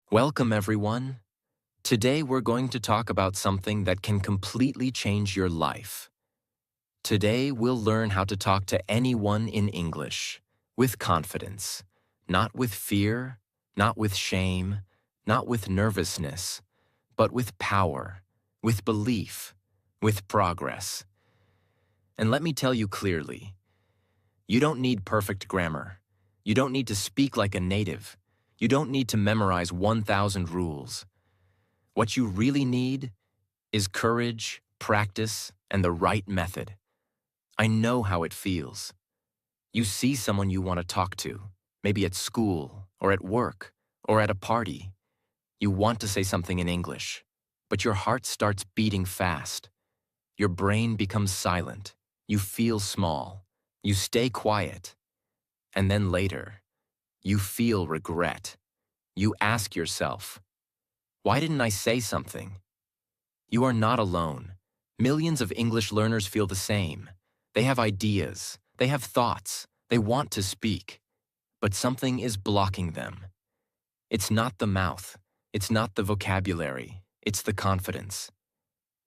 Welcome, everyone. Today we're going to talk about something that can completely change your life. Today we'll learn how to talk to anyone in English with confidence, not with fear, not with shame, not with nervousness, but with power, with belief, with progress. And let me tell you clearly, you don't need perfect grammar. You don't need to speak like a native. You don't need to memorize 1,000 rules. What you really need is courage, practice, and the right method. I know how it feels. You see someone you want to talk to, maybe at school, or at work, or at a party. You want to say something in English, but your heart starts beating fast. Your brain becomes silent. You feel small. You stay quiet. And then later, you feel regret. You ask yourself, why didn't I say something? You are not alone. Millions of English learners feel the same. They have ideas, they have thoughts, they want to speak, but something is blocking them. It's not the mouth, it's not the vocabulary, it's the confidence.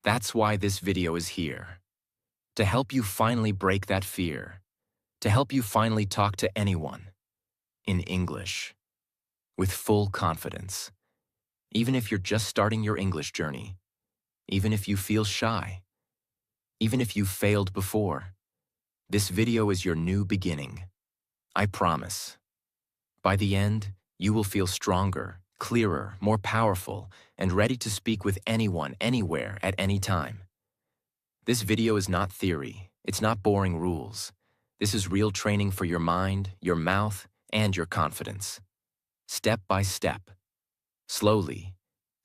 That's why this video is here. To help you finally break that fear. To help you finally talk to anyone. In English. With full confidence. Even if you're just starting your English journey. Even if you feel shy. Even if you've failed before. This video is your new beginning. I promise. By the end, you will feel stronger, clearer, more powerful, and ready to speak with anyone, anywhere, at any time. This video is not theory. It's not boring rules. This is real training for your mind, your mouth, and your confidence. Step by step. Slowly,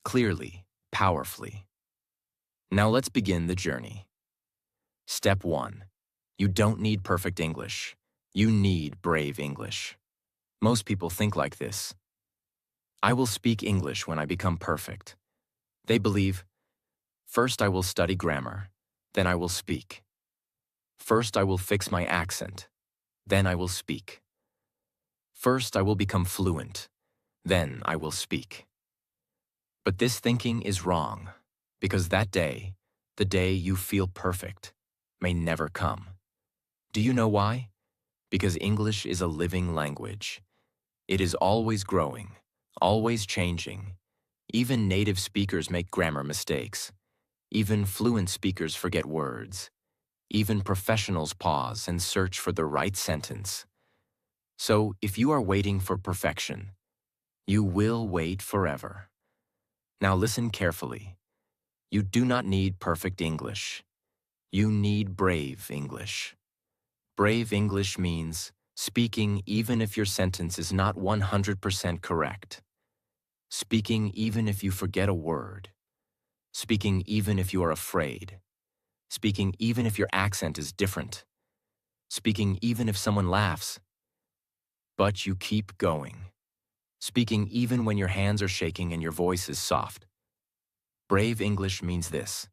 clearly, powerfully. Now let's begin the journey. Step 1. You don't need perfect English. You need brave English. Most people think like this. I will speak English when I become perfect. They believe, first I will study grammar, then I will speak. First I will fix my accent, then I will speak. First I will become fluent, then I will speak. But this thinking is wrong, because that day, the day you feel perfect, may never come. Do you know why? Because English is a living language. It is always growing, always changing. Even native speakers make grammar mistakes. Even fluent speakers forget words. Even professionals pause and search for the right sentence. So, if you are waiting for perfection, you will wait forever. Now listen carefully. You do not need perfect English. You need brave English. Brave English means speaking even if your sentence is not 100% correct. Speaking even if you forget a word. Speaking even if you are afraid. Speaking even if your accent is different. Speaking even if someone laughs. But you keep going. Speaking even when your hands are shaking and your voice is soft. Brave English means this.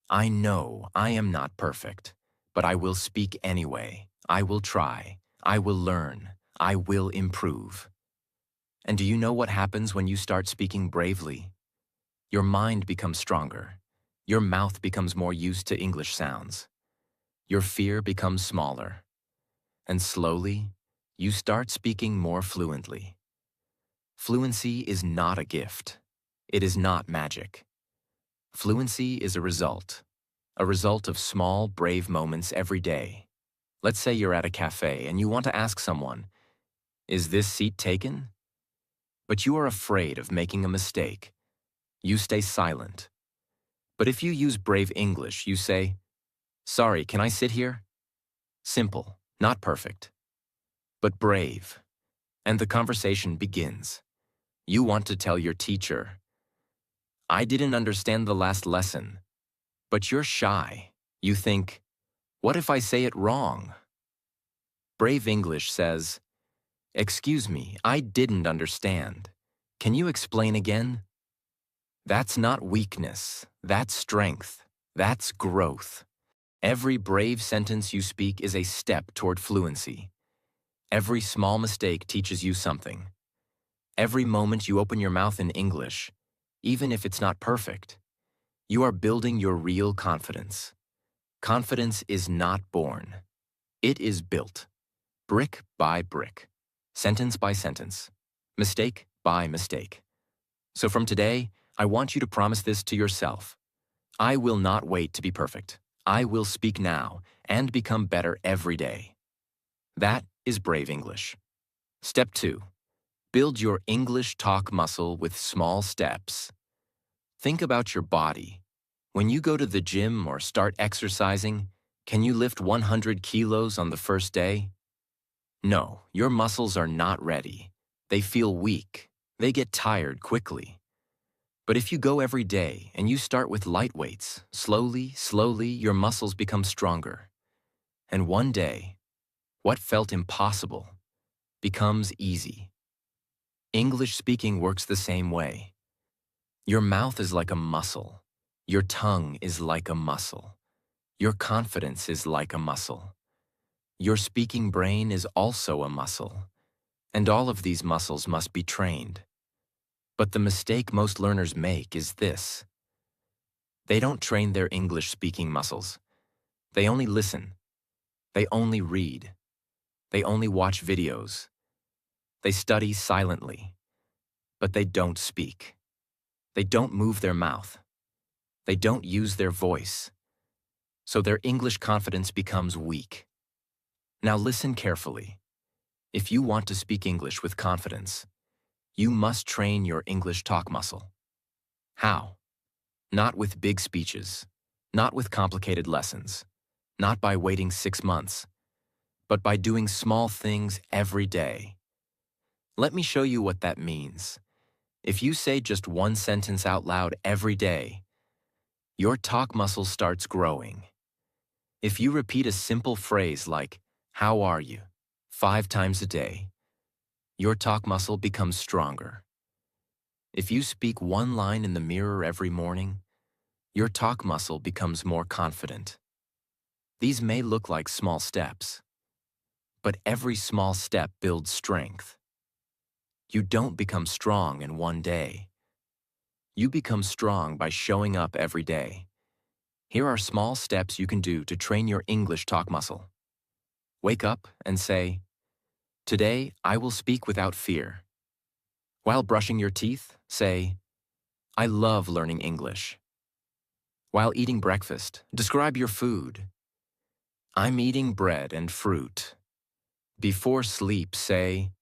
I know I am not perfect, but I will speak anyway. I will try. I will learn. I will improve. And do you know what happens when you start speaking bravely? Your mind becomes stronger. Your mouth becomes more used to English sounds. Your fear becomes smaller. And slowly, you start speaking more fluently. Fluency is not a gift. It is not magic. Fluency is a result of small, brave moments every day. Let's say you're at a cafe and you want to ask someone, is this seat taken? But you are afraid of making a mistake. You stay silent. But if you use brave English, you say, sorry, can I sit here? Simple, not perfect, but brave. And the conversation begins. You want to tell your teacher, I didn't understand the last lesson. But you're shy. You think, what if I say it wrong? Brave English says, excuse me, I didn't understand. Can you explain again? That's not weakness. That's strength. That's growth. Every brave sentence you speak is a step toward fluency. Every small mistake teaches you something. Every moment you open your mouth in English, even if it's not perfect, you are building your real confidence. Confidence is not born. It is built, brick by brick, sentence by sentence, mistake by mistake. So from today, I want you to promise this to yourself. I will not wait to be perfect. I will speak now and become better every day. That is brave English. Step 2. Build your English talk muscle with small steps. Think about your body. When you go to the gym or start exercising, can you lift 100 kilos on the first day? No, your muscles are not ready. They feel weak. They get tired quickly. But if you go every day and you start with light weights, slowly, your muscles become stronger. And one day, what felt impossible becomes easy. English speaking works the same way. Your mouth is like a muscle. Your tongue is like a muscle. Your confidence is like a muscle. Your speaking brain is also a muscle. And all of these muscles must be trained. But the mistake most learners make is this. They don't train their English speaking muscles. They only listen. They only read. They only watch videos. They study silently. But they don't speak. They don't move their mouth. They don't use their voice. So their English confidence becomes weak. Now listen carefully. If you want to speak English with confidence, you must train your English talk muscle. How? Not with big speeches, not with complicated lessons, not by waiting 6 months, but by doing small things every day. Let me show you what that means. If you say just one sentence out loud every day, your talk muscle starts growing. If you repeat a simple phrase like, "How are you?" 5 times a day, your talk muscle becomes stronger. If you speak one line in the mirror every morning, your talk muscle becomes more confident. These may look like small steps, but every small step builds strength. You don't become strong in one day. You become strong by showing up every day. Here are small steps you can do to train your English talk muscle. Wake up and say, "Today, I will speak without fear." While brushing your teeth, say, "I love learning English." While eating breakfast, describe your food. "I'm eating bread and fruit." Before sleep, say,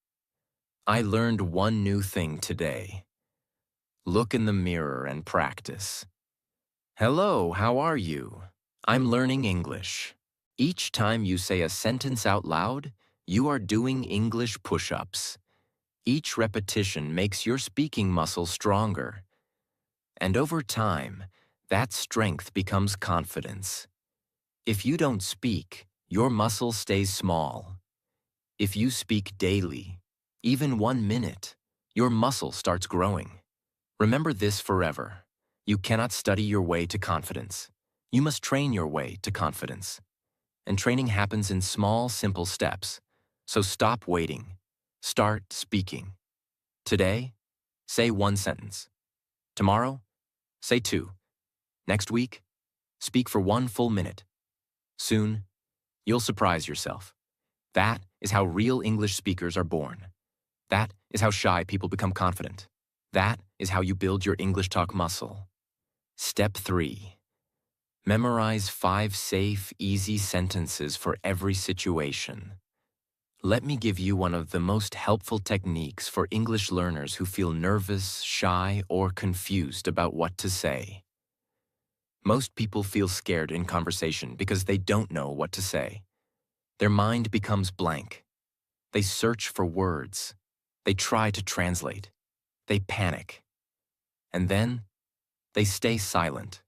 "I learned one new thing today." Look in the mirror and practice. "Hello, how are you? I'm learning English." Each time you say a sentence out loud, you are doing English push-ups. Each repetition makes your speaking muscle stronger. And over time, that strength becomes confidence. If you don't speak, your muscle stays small. If you speak daily, even 1 minute, your muscle starts growing. Remember this forever. You cannot study your way to confidence. You must train your way to confidence. And training happens in small, simple steps. So stop waiting. Start speaking. Today, say 1 sentence. Tomorrow, say 2. Next week, speak for 1 full minute. Soon, you'll surprise yourself. That is how real English speakers are born. That is how shy people become confident. That is how you build your English talk muscle. Step 3. Memorize 5 safe, easy sentences for every situation. Let me give you one of the most helpful techniques for English learners who feel nervous, shy, or confused about what to say. Most people feel scared in conversation because they don't know what to say. Their mind becomes blank. They search for words. They try to translate. They panic. And then, they stay silent.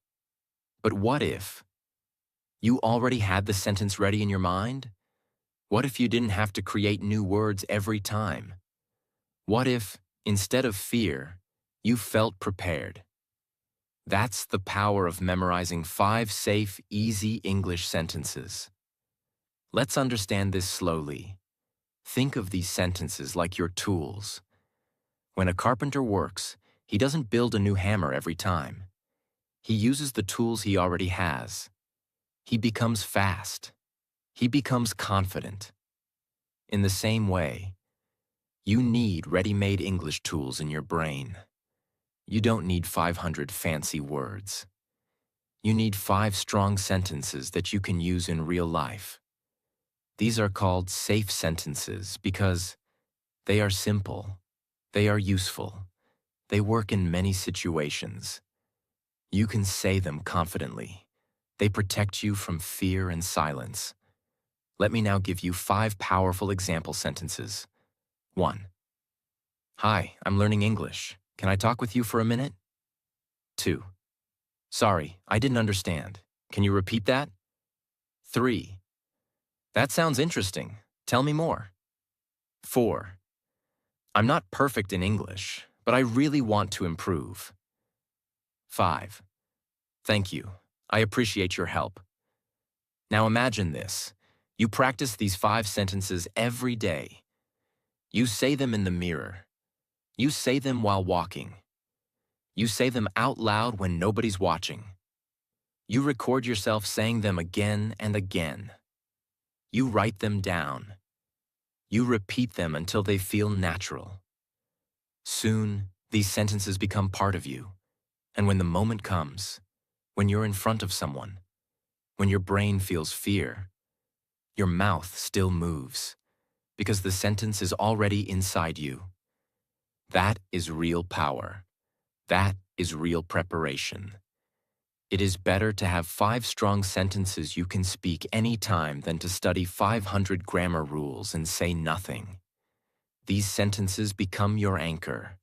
But what if you already had the sentence ready in your mind? What if you didn't have to create new words every time? What if, instead of fear, you felt prepared? That's the power of memorizing 5 safe, easy English sentences. Let's understand this slowly. Think of these sentences like your tools. When a carpenter works, he doesn't build a new hammer every time. He uses the tools he already has. He becomes fast. He becomes confident. In the same way, you need ready-made English tools in your brain. You don't need 500 fancy words. You need 5 strong sentences that you can use in real life. These are called safe sentences because they are simple, they are useful, they work in many situations. You can say them confidently. They protect you from fear and silence. Let me now give you 5 powerful example sentences. 1. Hi, I'm learning English. Can I talk with you for a minute? 2. Sorry, I didn't understand. Can you repeat that? 3. That sounds interesting. Tell me more. 4. I'm not perfect in English, but I really want to improve. 5. Thank you. I appreciate your help. Now imagine this. You practice these 5 sentences every day. You say them in the mirror. You say them while walking. You say them out loud when nobody's watching. You record yourself saying them again and again. You write them down. You repeat them until they feel natural. Soon, these sentences become part of you. And when the moment comes, when you're in front of someone, when your brain feels fear, your mouth still moves, because the sentence is already inside you. That is real power. That is real preparation. It is better to have 5 strong sentences you can speak any time than to study 500 grammar rules and say nothing. These sentences become your anchor.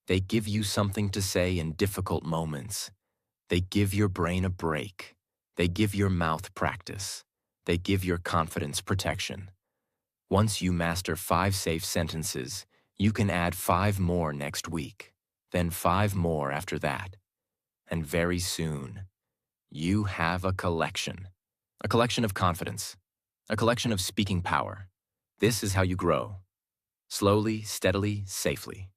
They give you something to say in difficult moments. They give your brain a break. They give your mouth practice. They give your confidence protection. Once you master 5 safe sentences, you can add 5 more next week, then 5 more after that. And very soon, you have a collection of confidence, a collection of speaking power. This is how you grow, slowly, steadily, safely.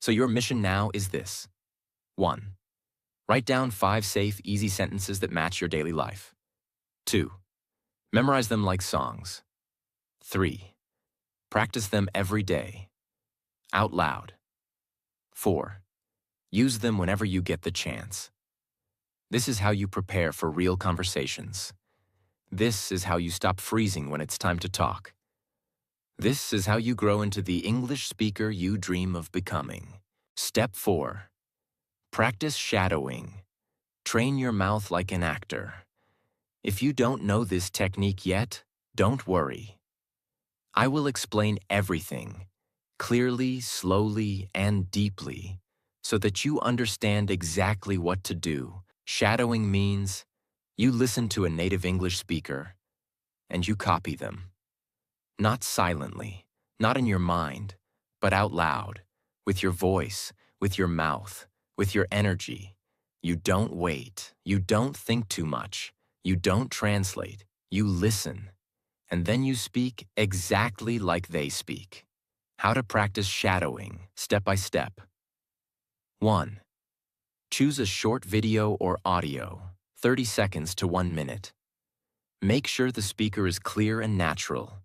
So your mission now is this. 1. Write down 5 safe, easy sentences that match your daily life. 2. Memorize them like songs. 3. Practice them every day, out loud. 4. Use them whenever you get the chance. This is how you prepare for real conversations. This is how you stop freezing when it's time to talk. This is how you grow into the English speaker you dream of becoming. Step 4. Practice shadowing. Train your mouth like an actor. If you don't know this technique yet, don't worry. I will explain everything, clearly, slowly, and deeply, so that you understand exactly what to do. Shadowing means you listen to a native English speaker and you copy them. Not silently, not in your mind, but out loud, with your voice, with your mouth, with your energy. You don't wait, you don't think too much, you don't translate, you listen, and then you speak exactly like they speak. How to practice shadowing, step by step. 1. Choose a short video or audio, 30 seconds to 1 minute. Make sure the speaker is clear and natural.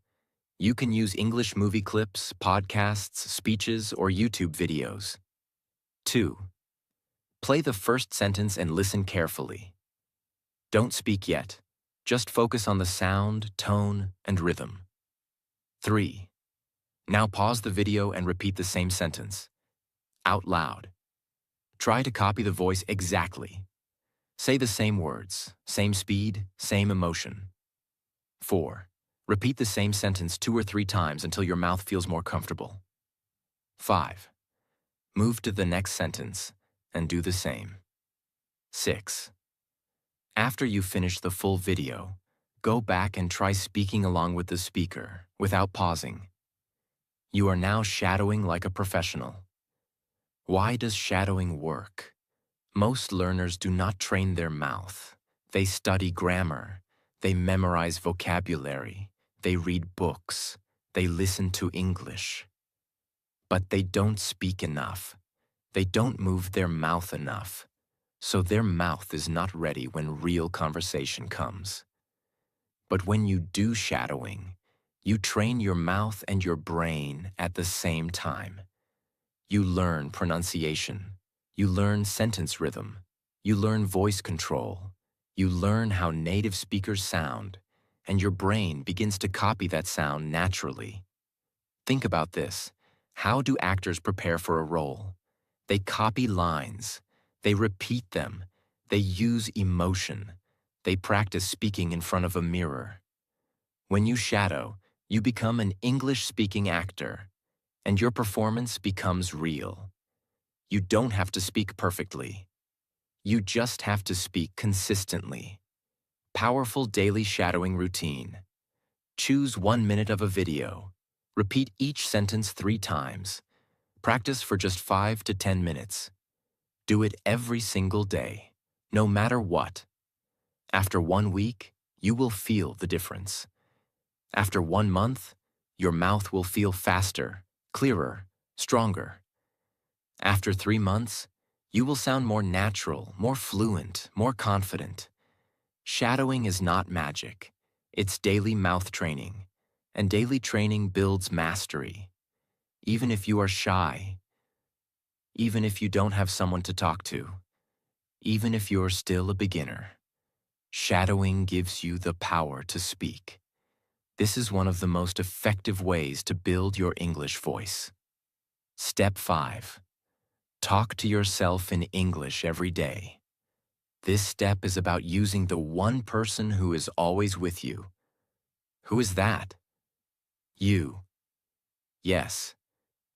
You can use English movie clips, podcasts, speeches, or YouTube videos. 2. Play the first sentence and listen carefully. Don't speak yet. Just focus on the sound, tone, and rhythm. 3. Now pause the video and repeat the same sentence, out loud. Try to copy the voice exactly. Say the same words, same speed, same emotion. 4. Repeat the same sentence 2 or 3 times until your mouth feels more comfortable. 5. Move to the next sentence and do the same. 6. After you finish the full video, go back and try speaking along with the speaker without pausing. You are now shadowing like a professional. Why does shadowing work? Most learners do not train their mouth. They study grammar. They memorize vocabulary. They read books. They listen to English. but they don't speak enough. They don't move their mouth enough. So their mouth is not ready when real conversation comes. But when you do shadowing, you train your mouth and your brain at the same time. You learn pronunciation. You learn sentence rhythm. You learn voice control. You learn how native speakers sound, and your brain begins to copy that sound naturally. Think about this. How do actors prepare for a role? They copy lines. They repeat them. They use emotion. They practice speaking in front of a mirror. When you shadow, you become an English-speaking actor, and your performance becomes real. You don't have to speak perfectly. You just have to speak consistently. Powerful daily shadowing routine. Choose 1 minute of a video. Repeat each sentence 3 times. Practice for just 5 to 10 minutes. Do it every single day, no matter what. After 1 week, you will feel the difference. After 1 month, your mouth will feel faster, clearer, stronger. After 3 months, you will sound more natural, more fluent, more confident. Shadowing is not magic. It's daily mouth training, and daily training builds mastery. Even if you are shy, even if you don't have someone to talk to, even if you're still a beginner, shadowing gives you the power to speak. This is one of the most effective ways to build your English voice. Step 5. Talk to yourself in English every day. This step is about using the one person who is always with you. Who is that? You. Yes,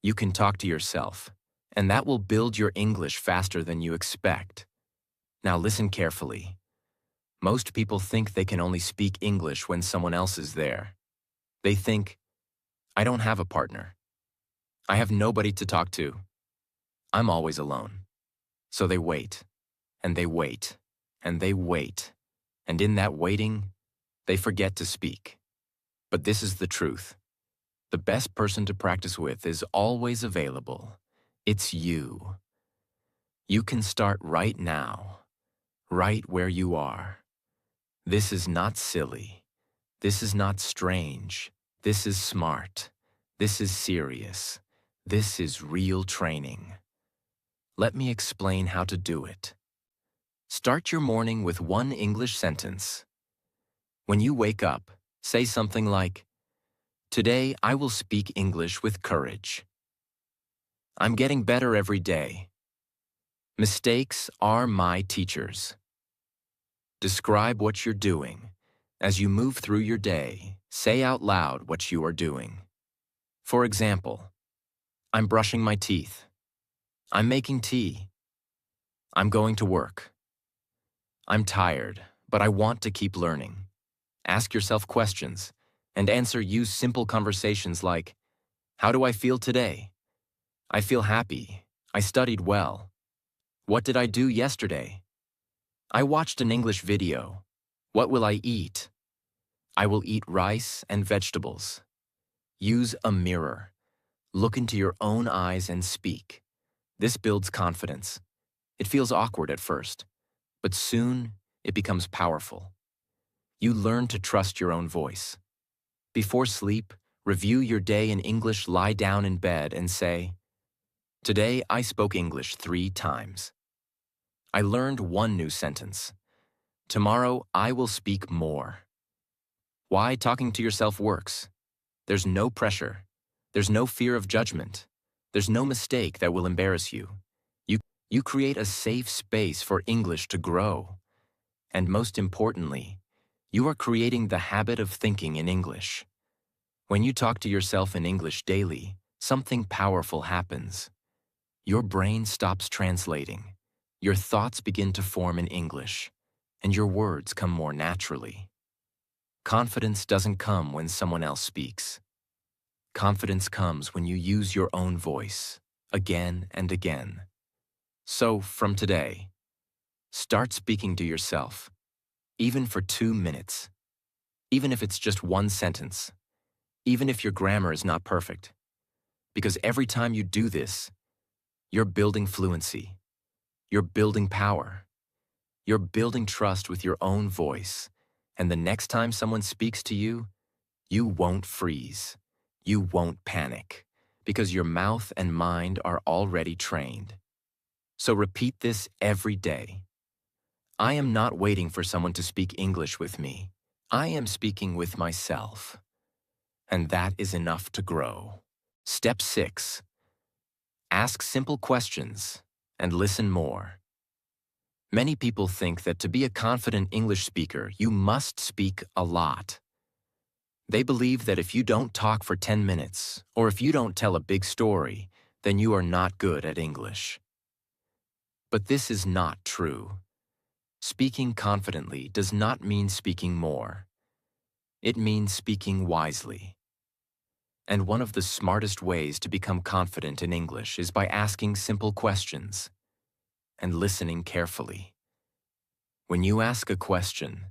you can talk to yourself, and that will build your English faster than you expect. Now listen carefully. Most people think they can only speak English when someone else is there. They think, I don't have a partner. I have nobody to talk to. I'm always alone. So they wait, and they wait, and they wait, and in that waiting, they forget to speak. But this is the truth. The best person to practice with is always available. It's you. You can start right now, right where you are. This is not silly. This is not strange. This is smart. This is serious. This is real training. Let me explain how to do it. Start your morning with 1 English sentence. When you wake up, say something like, Today I will speak English with courage. I'm getting better every day. Mistakes are my teachers. Describe what you're doing. As you move through your day, say out loud what you are doing. For example, I'm brushing my teeth. I'm making tea. I'm going to work. I'm tired, but I want to keep learning. Ask yourself questions and use simple conversations like, How do I feel today? I feel happy. I studied well. What did I do yesterday? I watched an English video. What will I eat? I will eat rice and vegetables. Use a mirror. Look into your own eyes and speak. This builds confidence. It feels awkward at first, but soon it becomes powerful. You learn to trust your own voice. Before sleep, review your day in English, lie down in bed and say, Today I spoke English 3 times. I learned 1 new sentence. Tomorrow I will speak more. Why talking to yourself works? There's no pressure. There's no fear of judgment. There's no mistake that will embarrass you. You create a safe space for English to grow. And most importantly, you are creating the habit of thinking in English. When you talk to yourself in English daily, something powerful happens. Your brain stops translating. Your thoughts begin to form in English, and your words come more naturally. Confidence doesn't come when someone else speaks. Confidence comes when you use your own voice, again and again. So, from today, start speaking to yourself, even for 2 minutes, even if it's just 1 sentence, even if your grammar is not perfect. Because every time you do this, you're building fluency, you're building power, you're building trust with your own voice. And the next time someone speaks to you, you won't freeze. You won't panic, because your mouth and mind are already trained. So repeat this every day. I am not waiting for someone to speak English with me. I am speaking with myself. And that is enough to grow. Step 6. Ask simple questions and listen more. Many people think that to be a confident English speaker, you must speak a lot. They believe that if you don't talk for 10 minutes, or if you don't tell a big story, then you are not good at English. But this is not true. Speaking confidently does not mean speaking more. It means speaking wisely. And one of the smartest ways to become confident in English is by asking simple questions and listening carefully. When you ask a question,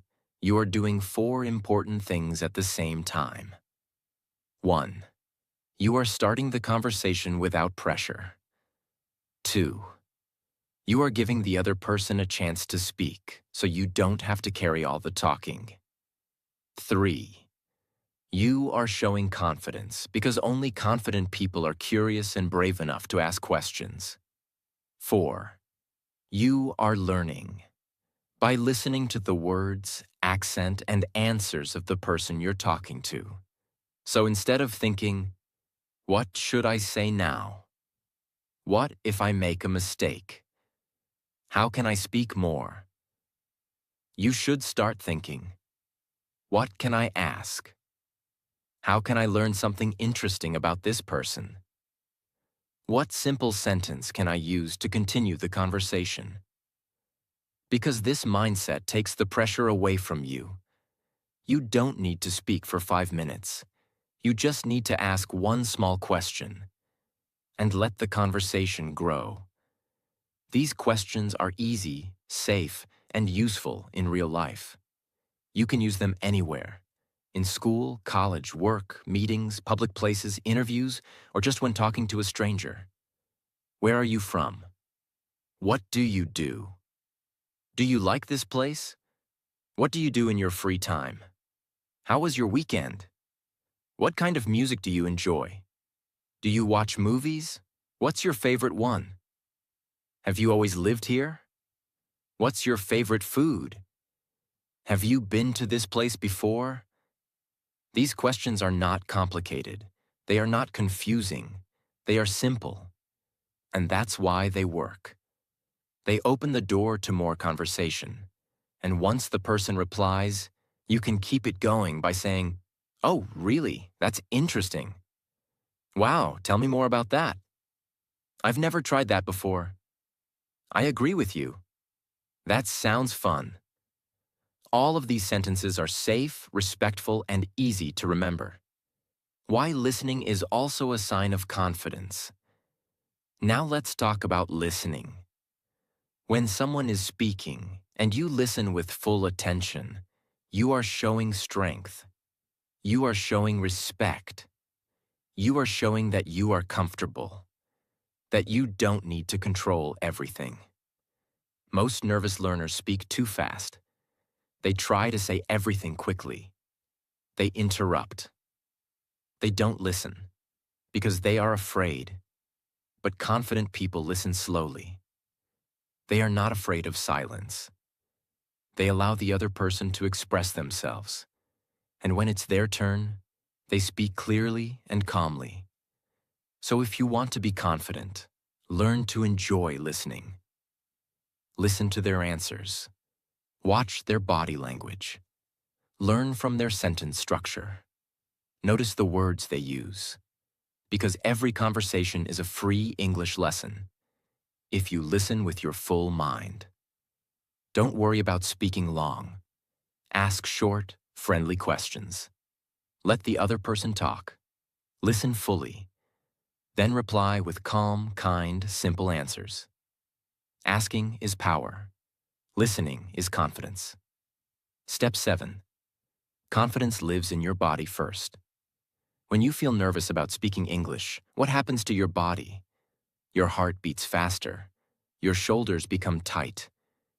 you are doing 4 important things at the same time. 1. You are starting the conversation without pressure. 2. You are giving the other person a chance to speak, so you don't have to carry all the talking. 3. You are showing confidence because only confident people are curious and brave enough to ask questions. 4. You are learning by listening to the words, accent, and answers of the person you're talking to. So instead of thinking, "What should I say now? What if I make a mistake? How can I speak more?" You should start thinking, "What can I ask? How can I learn something interesting about this person? What simple sentence can I use to continue the conversation?" Because this mindset takes the pressure away from you. You don't need to speak for 5 minutes. You just need to ask one small question and let the conversation grow. These questions are easy, safe, and useful in real life. You can use them anywhere. In school, college, work, meetings, public places, interviews, or just when talking to a stranger. Where are you from? What do you do? Do you like this place? What do you do in your free time? How was your weekend? What kind of music do you enjoy? Do you watch movies? What's your favorite one? Have you always lived here? What's your favorite food? Have you been to this place before? These questions are not complicated. They are not confusing. They are simple. And that's why they work. They open the door to more conversation. And once the person replies, you can keep it going by saying, "Oh, really? That's interesting. Wow, tell me more about that. I've never tried that before. I agree with you. That sounds fun." All of these sentences are safe, respectful, and easy to remember. Why listening is also a sign of confidence. Now let's talk about listening. When someone is speaking and you listen with full attention, you are showing strength. You are showing respect. You are showing that you are comfortable, that you don't need to control everything. Most nervous learners speak too fast. They try to say everything quickly. They interrupt. They don't listen because they are afraid. But confident people listen slowly. They are not afraid of silence. They allow the other person to express themselves. And when it's their turn, they speak clearly and calmly. So if you want to be confident, learn to enjoy listening. Listen to their answers. Watch their body language. Learn from their sentence structure. Notice the words they use. Because every conversation is a free English lesson if you listen with your full mind. Don't worry about speaking long. Ask short, friendly questions. Let the other person talk. Listen fully. Then reply with calm, kind, simple answers. Asking is power. Listening is confidence. Step 7. Confidence lives in your body first. When you feel nervous about speaking English, what happens to your body? Your heart beats faster. Your shoulders become tight.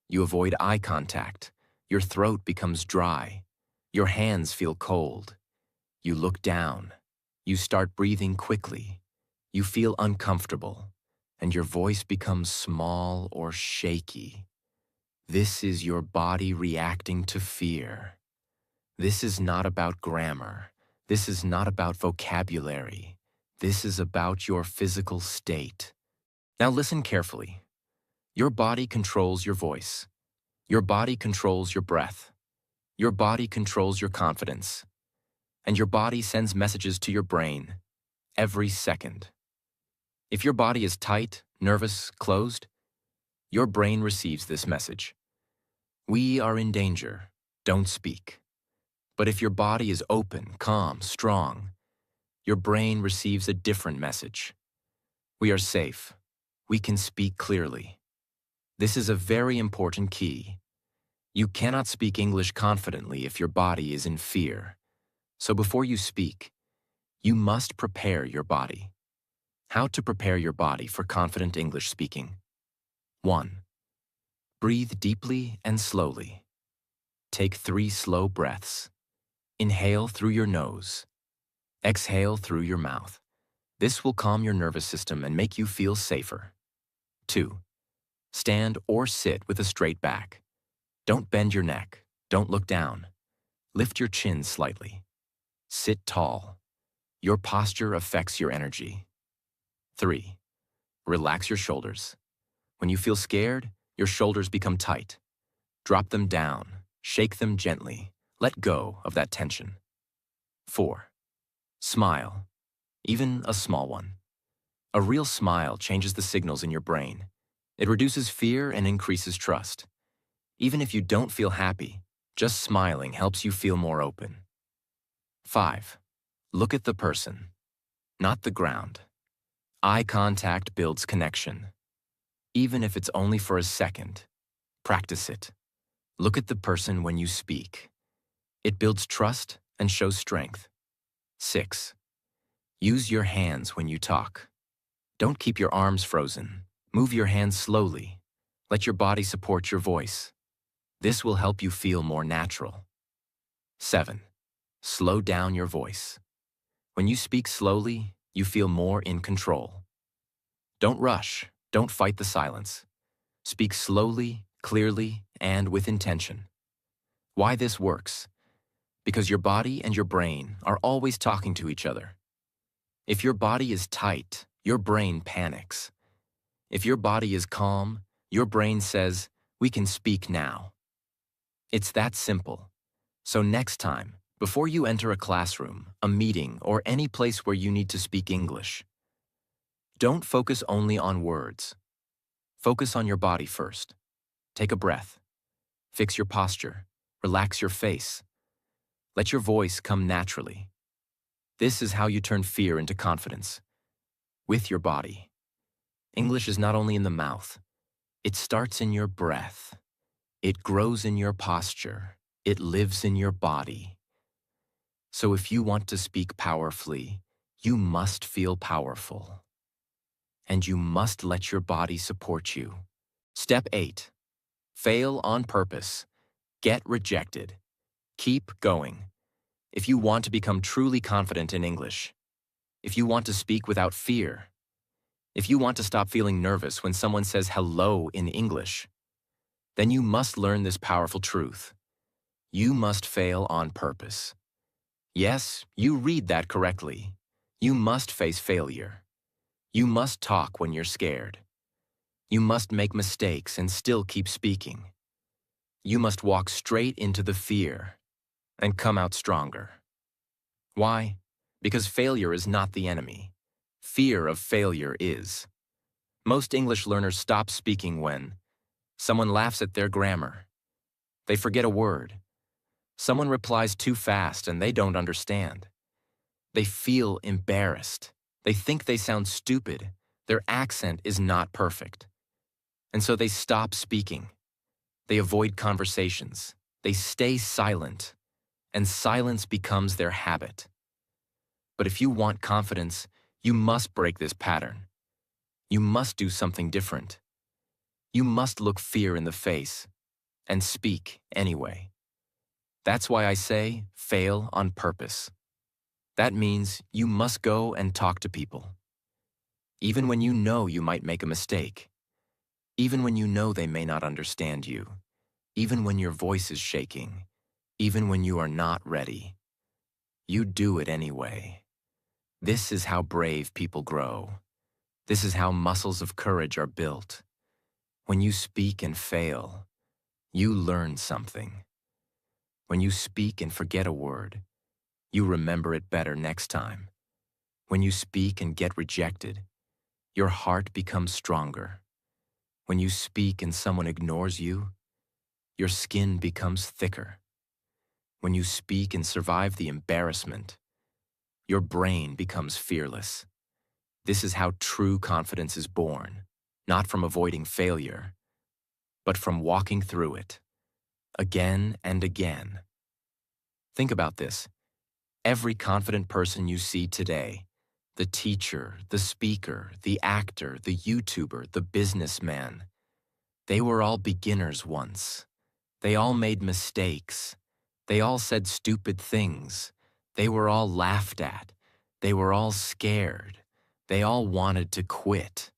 You avoid eye contact. Your throat becomes dry. Your hands feel cold. You look down. You start breathing quickly. You feel uncomfortable, and your voice becomes small or shaky. This is your body reacting to fear. This is not about grammar. This is not about vocabulary. This is about your physical state. Now listen carefully. Your body controls your voice. Your body controls your breath. Your body controls your confidence. And your body sends messages to your brain every second. If your body is tight, nervous, closed, your brain receives this message. We are in danger. Don't speak. But if your body is open, calm, strong, your brain receives a different message. We are safe. We can speak clearly. This is a very important key. You cannot speak English confidently if your body is in fear. So before you speak, you must prepare your body. How to prepare your body for confident English speaking. 1. Breathe deeply and slowly. Take 3 slow breaths. Inhale through your nose. Exhale through your mouth. This will calm your nervous system and make you feel safer. 2. Stand or sit with a straight back. Don't bend your neck. Don't look down. Lift your chin slightly. Sit tall. Your posture affects your energy. 3. Relax your shoulders. When you feel scared, your shoulders become tight. Drop them down. Shake them gently. Let go of that tension. 4. Smile, even a small one. A real smile changes the signals in your brain. It reduces fear and increases trust. Even if you don't feel happy, just smiling helps you feel more open. 5. Look at the person, not the ground. Eye contact builds connection. Even if it's only for a second, practice it. Look at the person when you speak. It builds trust and shows strength. 6. Use your hands when you talk. Don't keep your arms frozen. Move your hands slowly. Let your body support your voice. This will help you feel more natural. 7. Slow down your voice. When you speak slowly, you feel more in control. Don't rush. Don't fight the silence. Speak slowly, clearly, and with intention. Why this works? Because your body and your brain are always talking to each other. If your body is tight, your brain panics. If your body is calm, your brain says, we can speak now. It's that simple. So next time, before you enter a classroom, a meeting, or any place where you need to speak English, don't focus only on words. Focus on your body first. Take a breath. Fix your posture. Relax your face. Let your voice come naturally. This is how you turn fear into confidence. With your body. English is not only in the mouth. It starts in your breath. It grows in your posture. It lives in your body. So if you want to speak powerfully, you must feel powerful. And you must let your body support you. Step 8. Fail on purpose. Get rejected. Keep going. If you want to become truly confident in English, if you want to speak without fear, if you want to stop feeling nervous when someone says hello in English, then you must learn this powerful truth. You must fail on purpose. Yes, you read that correctly. You must face failure. You must talk when you're scared. You must make mistakes and still keep speaking. You must walk straight into the fear and come out stronger. Why? Because failure is not the enemy. Fear of failure is. Most English learners stop speaking when someone laughs at their grammar. They forget a word. Someone replies too fast and they don't understand. They feel embarrassed. They think they sound stupid. Their accent is not perfect. And so they stop speaking. They avoid conversations. They stay silent. And silence becomes their habit. But if you want confidence, you must break this pattern. You must do something different. You must look fear in the face and speak anyway. That's why I say fail on purpose. That means you must go and talk to people. Even when you know you might make a mistake. Even when you know they may not understand you. Even when your voice is shaking. Even when you are not ready. You do it anyway. This is how brave people grow. This is how muscles of courage are built. When you speak and fail, you learn something. When you speak and forget a word, you remember it better next time. When you speak and get rejected, your heart becomes stronger. When you speak and someone ignores you, your skin becomes thicker. When you speak and survive the embarrassment, your brain becomes fearless. This is how true confidence is born, not from avoiding failure, but from walking through it, again and again. Think about this. Every confident person you see today, the teacher, the speaker, the actor, the YouTuber, the businessman, they were all beginners once. They all made mistakes. They all said stupid things. They were all laughed at. They were all scared. They all wanted to quit.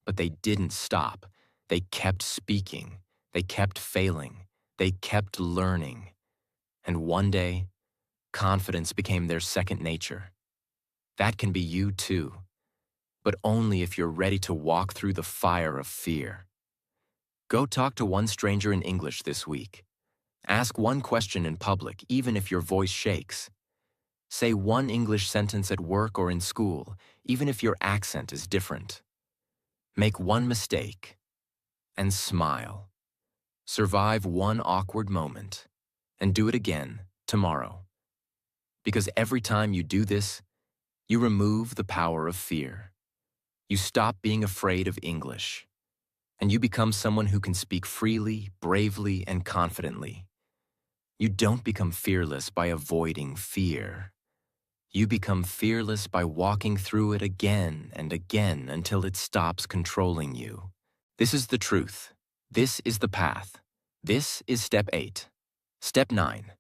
But they didn't stop. They kept speaking. They kept failing. They kept learning. And one day, confidence became their second nature. That can be you too, but only if you're ready to walk through the fire of fear. Go talk to one stranger in English this week. Ask one question in public, even if your voice shakes. Say one English sentence at work or in school, even if your accent is different. Make one mistake and smile. Survive one awkward moment and do it again tomorrow. Because every time you do this, you remove the power of fear. You stop being afraid of English, and you become someone who can speak freely, bravely, and confidently. You don't become fearless by avoiding fear. You become fearless by walking through it again and again until it stops controlling you. This is the truth. This is the path. This is step 8. Step 9.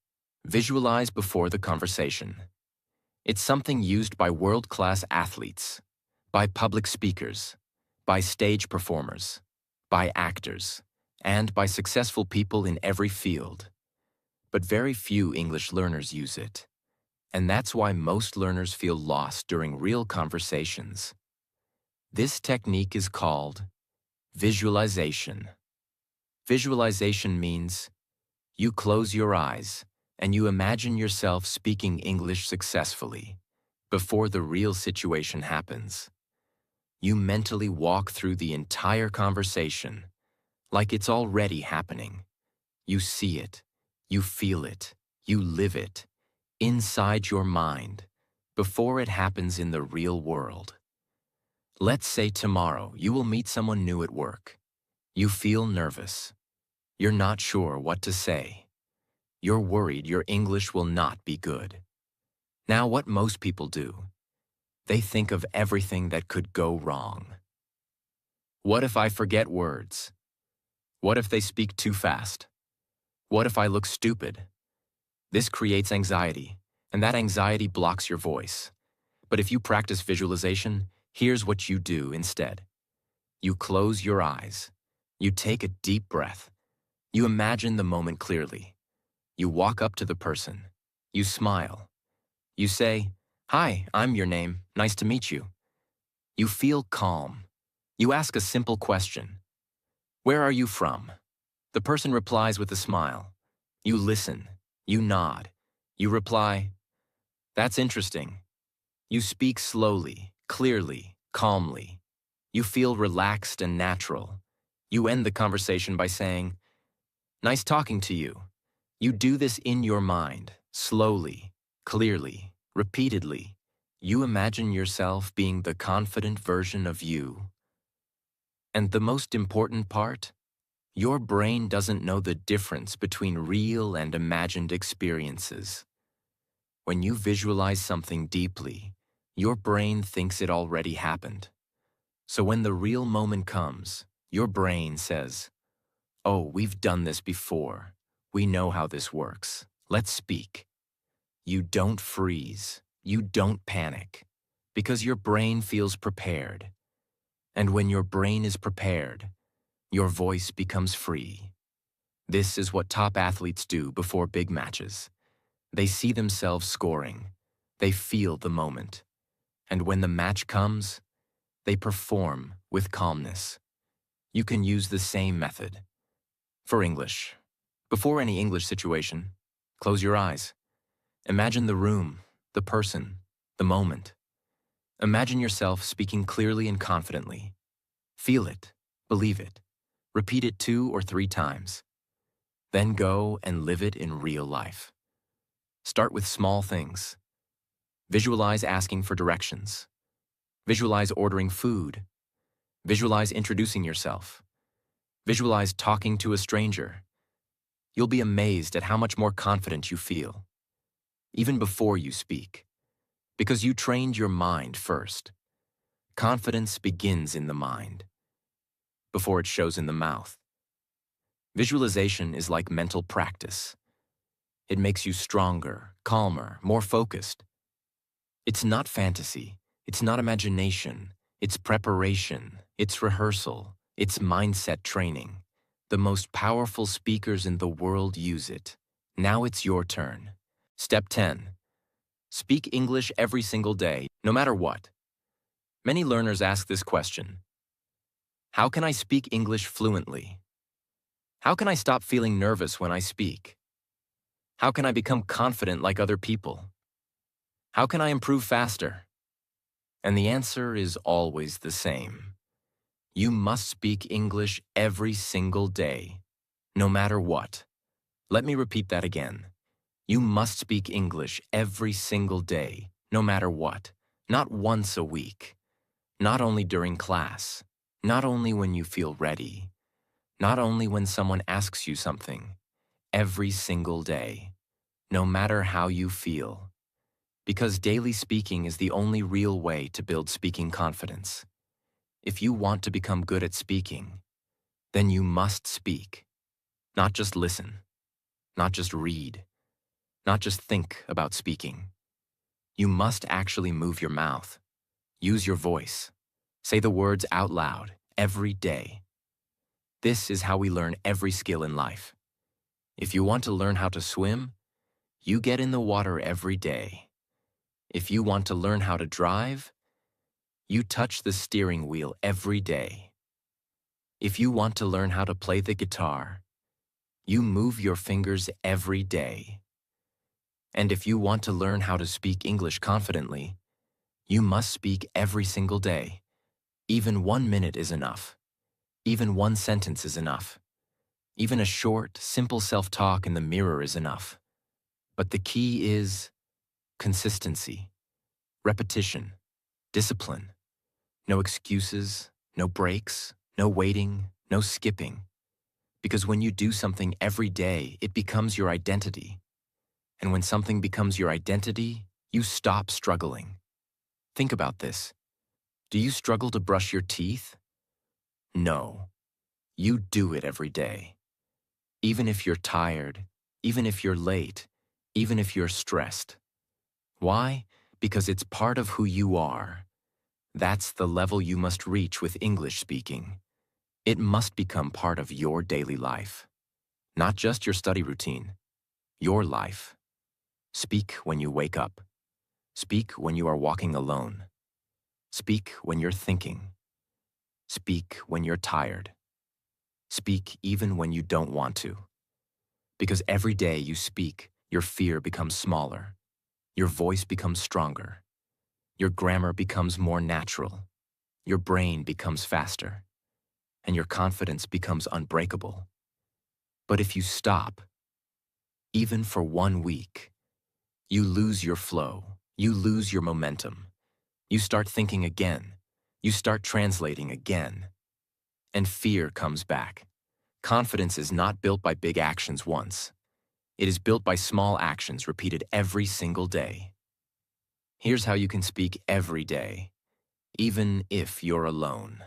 Visualize before the conversation. It's something used by world-class athletes, by public speakers, by stage performers, by actors, and by successful people in every field. But very few English learners use it. And that's why most learners feel lost during real conversations. This technique is called visualization. Visualization means you close your eyes and you imagine yourself speaking English successfully before the real situation happens. You mentally walk through the entire conversation like it's already happening. You see it, you feel it, you live it, inside your mind, before it happens in the real world. Let's say tomorrow you will meet someone new at work. You feel nervous. You're not sure what to say. You're worried your English will not be good. Now, what most people do, they think of everything that could go wrong. What if I forget words? What if they speak too fast? What if I look stupid? This creates anxiety, and that anxiety blocks your voice. But if you practice visualization, here's what you do instead. You close your eyes. You take a deep breath. You imagine the moment clearly. You walk up to the person. You smile. You say, "Hi, I'm your name. Nice to meet you." You feel calm. You ask a simple question. "Where are you from?" The person replies with a smile. You listen. You nod. You reply, "That's interesting." You speak slowly, clearly, calmly. You feel relaxed and natural. You end the conversation by saying, "Nice talking to you." You do this in your mind, slowly, clearly, repeatedly. You imagine yourself being the confident version of you. And the most important part? Your brain doesn't know the difference between real and imagined experiences. When you visualize something deeply, Your brain thinks it already happened. So when the real moment comes, your brain says, "Oh, we've done this before. We know how this works. Let's speak." You don't freeze. You don't panic. Because your brain feels prepared. And when your brain is prepared, your voice becomes free. This is what top athletes do before big matches. They see themselves scoring. They feel the moment. And when the match comes, they perform with calmness. You can use the same method. For English, before any English situation, close your eyes. Imagine the room, the person, the moment. Imagine yourself speaking clearly and confidently. Feel it, believe it. Repeat it 2 or 3 times. Then go and live it in real life. Start with small things. Visualize asking for directions. Visualize ordering food. Visualize introducing yourself. Visualize talking to a stranger. You'll be amazed at how much more confident you feel, even before you speak, because you trained your mind first. Confidence begins in the mind, before it shows in the mouth. Visualization is like mental practice. It makes you stronger, calmer, more focused. It's not fantasy. It's not imagination. It's preparation. It's rehearsal. It's mindset training. The most powerful speakers in the world use it. Now it's your turn. Step 10. Speak English every single day, no matter what. Many learners ask this question. How can I speak English fluently? How can I stop feeling nervous when I speak? How can I become confident like other people? How can I improve faster? And the answer is always the same. You must speak English every single day, no matter what. Let me repeat that again. You must speak English every single day, no matter what. Not once a week. Not only during class. Not only when you feel ready. Not only when someone asks you something. Every single day, no matter how you feel. Because daily speaking is the only real way to build speaking confidence. If you want to become good at speaking, then you must speak. Not just listen. Not just read. Not just think about speaking. You must actually move your mouth. Use your voice. Say the words out loud every day. This is how we learn every skill in life. If you want to learn how to swim, you get in the water every day. If you want to learn how to drive, you touch the steering wheel every day. If you want to learn how to play the guitar, you move your fingers every day. And if you want to learn how to speak English confidently, you must speak every single day. Even 1 minute is enough. Even one sentence is enough. Even a short, simple self-talk in the mirror is enough. But the key is consistency, repetition, discipline. No excuses, no breaks, no waiting, no skipping. Because when you do something every day, it becomes your identity. And when something becomes your identity, you stop struggling. Think about this. Do you struggle to brush your teeth? No. You do it every day. Even if you're tired, even if you're late, even if you're stressed. Why? Because it's part of who you are. That's the level you must reach with English speaking. It must become part of your daily life. Not just your study routine. Your life. Speak when you wake up. Speak when you are walking alone. Speak when you're thinking. Speak when you're tired. Speak even when you don't want to. Because every day you speak, your fear becomes smaller. Your voice becomes stronger. Your grammar becomes more natural. Your brain becomes faster. And your confidence becomes unbreakable. But if you stop, even for 1 week, you lose your flow. You lose your momentum. You start thinking again. You start translating again. And fear comes back. Confidence is not built by big actions once. It is built by small actions repeated every single day. Here's how you can speak every day, even if you're alone.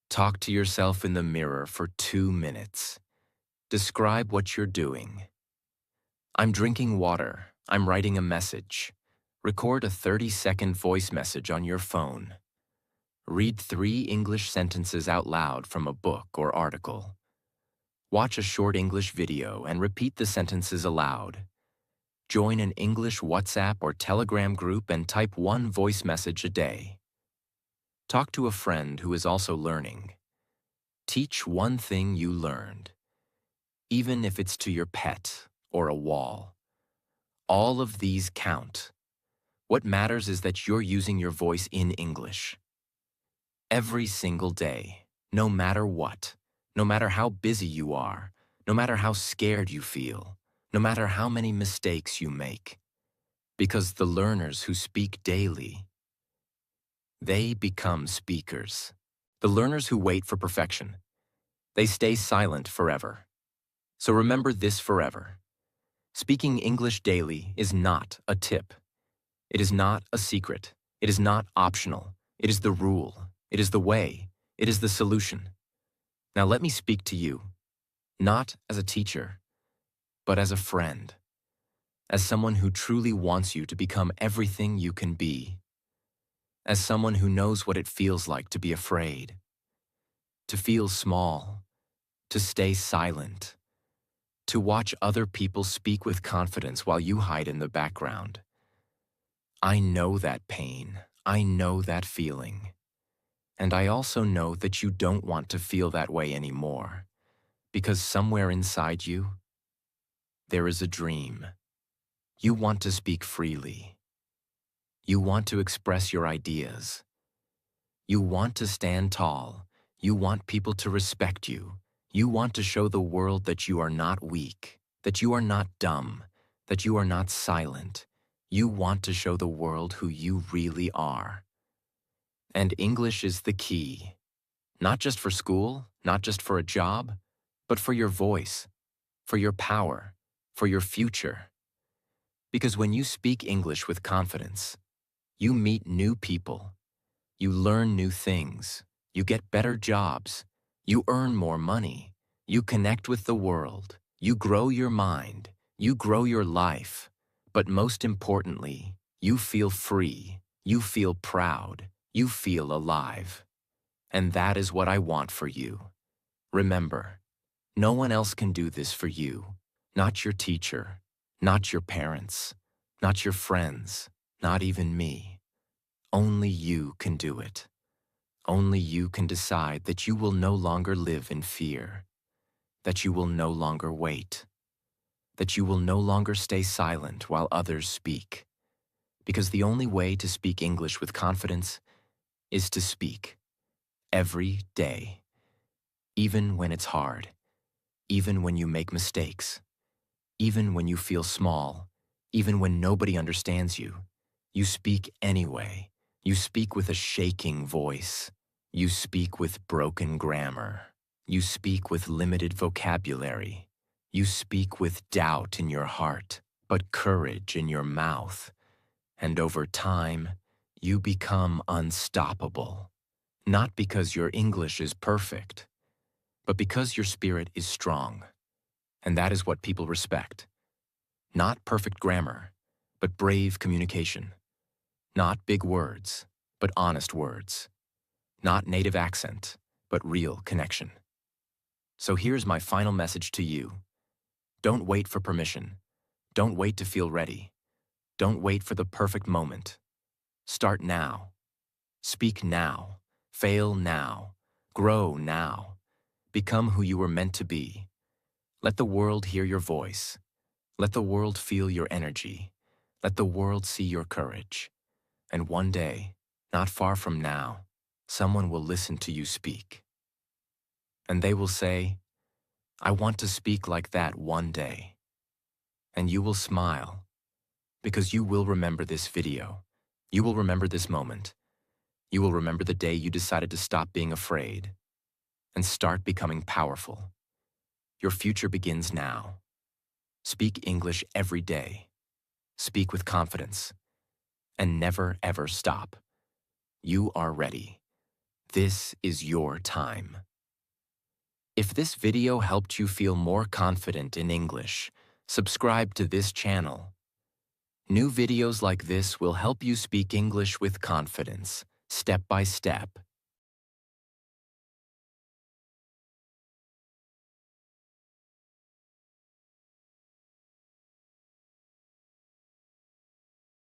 Talk to yourself in the mirror for 2 minutes. Describe what you're doing. I'm drinking water. I'm writing a message. Record a 30-second voice message on your phone. Read 3 English sentences out loud from a book or article. Watch a short English video and repeat the sentences aloud. Join an English WhatsApp or Telegram group and type 1 voice message a day. Talk to a friend who is also learning. Teach one thing you learned, even if it's to your pet or a wall. All of these count. What matters is that you're using your voice in English. Every single day, no matter what, no matter how busy you are, no matter how scared you feel, no matter how many mistakes you make. Because the learners who speak daily, they become speakers. The learners who wait for perfection, they stay silent forever. So remember this forever. Speaking English daily is not a tip. It is not a secret. It is not optional. It is the rule. It is the way. It is the solution. Now let me speak to you, not as a teacher, but as a friend, as someone who truly wants you to become everything you can be, as someone who knows what it feels like to be afraid, to feel small, to stay silent, to watch other people speak with confidence while you hide in the background. I know that pain. I know that feeling. And I also know that you don't want to feel that way anymore, because somewhere inside you, there is a dream. You want to speak freely. You want to express your ideas. You want to stand tall. You want people to respect you. You want to show the world that you are not weak, that you are not dumb, that you are not silent. You want to show the world who you really are. And English is the key, not just for school, not just for a job, but for your voice, for your power, for your future. Because when you speak English with confidence, you meet new people, you learn new things, you get better jobs, you earn more money, you connect with the world, you grow your mind, you grow your life, but most importantly, you feel free, you feel proud, you feel alive. And that is what I want for you. Remember, no one else can do this for you, not your teacher, not your parents, not your friends, not even me. Only you can do it. Only you can decide that you will no longer live in fear, that you will no longer wait, that you will no longer stay silent while others speak. Because the only way to speak English with confidence is to speak every day, even when it's hard, even when you make mistakes, even when you feel small, even when nobody understands you. You speak anyway. You speak with a shaking voice. You speak with broken grammar. You speak with limited vocabulary. You speak with doubt in your heart, but courage in your mouth. And over time, you become unstoppable. Not because your English is perfect, but because your spirit is strong. And that is what people respect. Not perfect grammar, but brave communication. Not big words, but honest words. Not native accent, but real connection. So here's my final message to you. Don't wait for permission. Don't wait to feel ready. Don't wait for the perfect moment. Start now. Speak now. Fail now. Grow now. Become who you were meant to be. Let the world hear your voice. Let the world feel your energy. Let the world see your courage. And one day, not far from now, someone will listen to you speak. And they will say, I want to speak like that one day. And you will smile, because you will remember this video. You will remember this moment. You will remember the day you decided to stop being afraid and start becoming powerful. Your future begins now. Speak English every day. Speak with confidence. and never ever stop. You are ready. This is your time. If this video helped you feel more confident in English, subscribe to this channel. New videos like this will help you speak English with confidence, step by step.